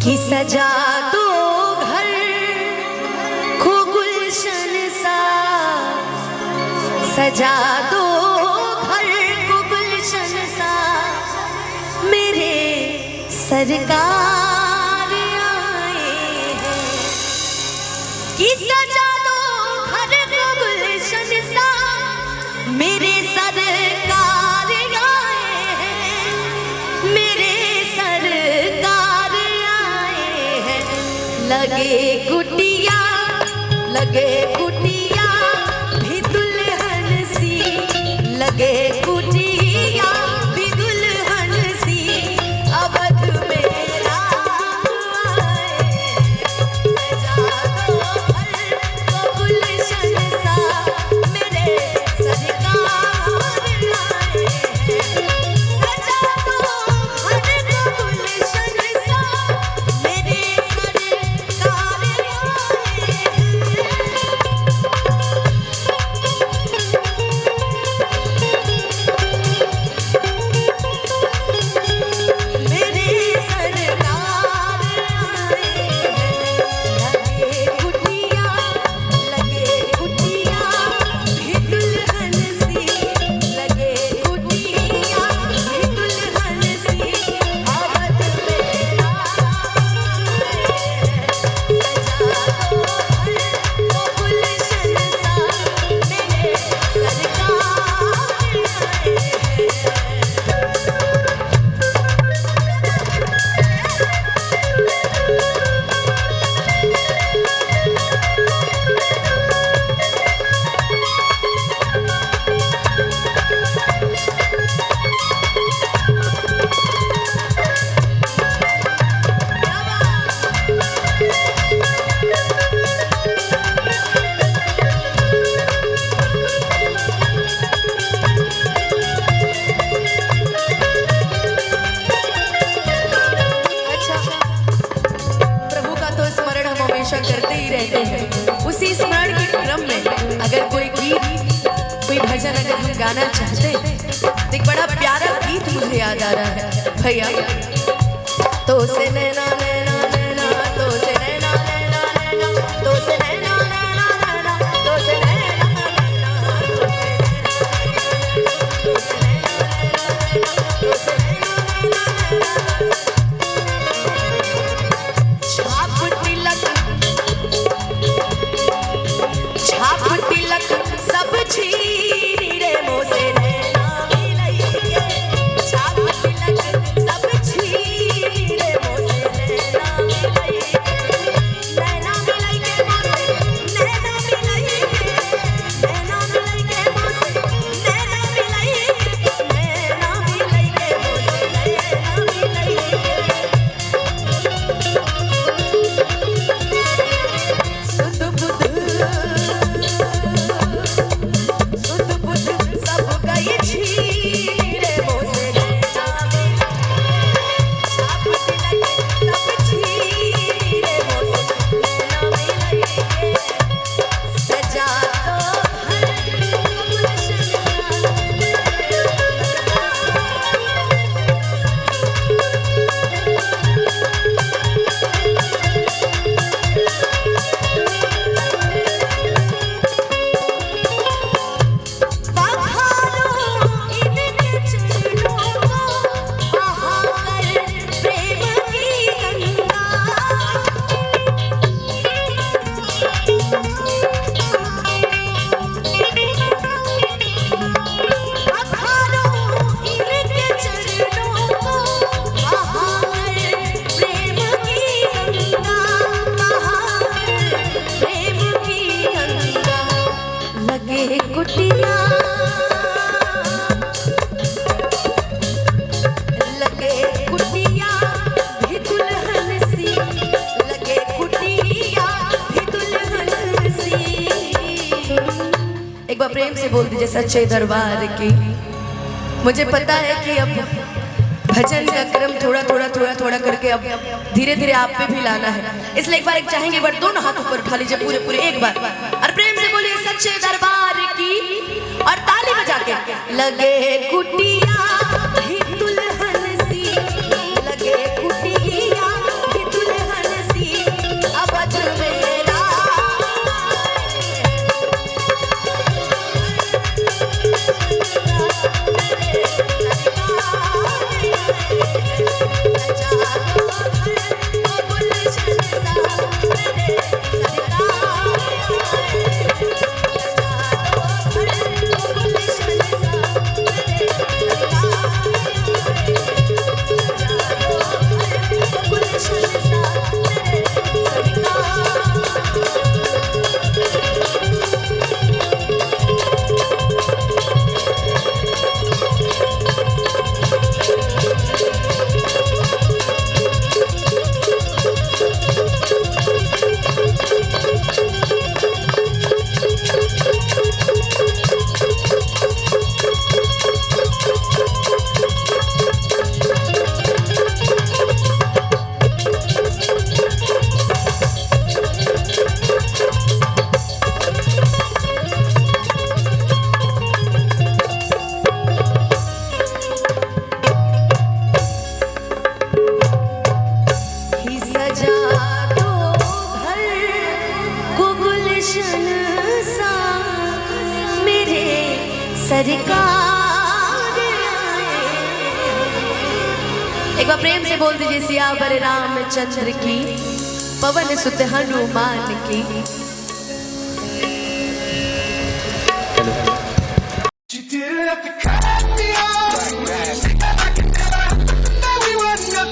कि सजा दो घर को गुलशन सा, सजा दो घर को गुलशन सा, मेरे सरकार आए हैं। कि सजा दो घर को गुलशन सा, मेरे सरकार आए हैं, मेरे सरकार आए हैं। लगे कुटिया भी दुल्हन सी, लगे कुटिया भी दुल्हन सी, अवध में राम आए। सजा दो घर को गुलशन सा, मेरे सरकार आए हैं। सजा दो घर को गुलशन सा, मेरे सरकार आए हैं। मेरे सरकार आए हैं। लगे कुटिया भी दुल्हन सी, लगे कुटिया भी दुल्हन सी, अवध में राम आए हैं। सजा दो घर को गुलशन सा, मेरे सरकार आए हैं। अच्छा, प्रभु का तो स्मरण हम हमेशा करते ही रहते हैं। उसी स्मरण के क्रम में अगर कोई गीत, कोई भजन अगर हम गाना चाहते हैं, तो एक बड़ा प्यारा गीत मुझे याद आ रहा है भैया। तो से नैना नैना नैना, तो से नैना नैना नैना, तो से नैना नैना नैना, तो से नैना नैना, तो से नैना नैना, तो से नैना नैना। छाप तिलक सब छीनी रे मोसे नैना मिलइए। छाप तिलक सब छीनी रे मोसे नैना मिलइए। नैना मिलइए मोसे नैना मिलइए, नैना मिलइए मोसे नैना मिलइए, नैना मिलइए मोसे नैना मिलइए। सुध बुध सब गई छीनी रे मोसे नैना मिलइए। छाप तिलक सब छीनी रे मोसे नैना मिलइए। सजा दो घर को गुलशन सा, बहारो इनके चरणों को, बहाकर प्रेम की गंगा। बहारो इनके चरणों को, बहाकर प्रेम की गंगा, बहाकर प्रेम की गंगा। लगे कुटिया भी दुल्हन सी, लगे कुटिया भी दुल्हन सी। एक बार प्रेम से बोल दीजिए सच्चे दरबार की। मुझे पता है कि अब भजन का क्रम थोड़ा करके अब धीरे धीरे आप पे भी लाना है, इसलिए एक बार चाहेंगे, एक बार दोनों हाथ ऊपर उठा लीजिए पूरे एक बार, और प्रेम से बोलिए सच्चे दरबार की, और ताली बजा के। लगे कुटिया भी दुल्हन सी, लगे कुटिया भी दुल्हन सरकार आए। एक बार प्रेम से बोल दीजिए सियावर रामचंद्र की, पवन सुत हनुमान की।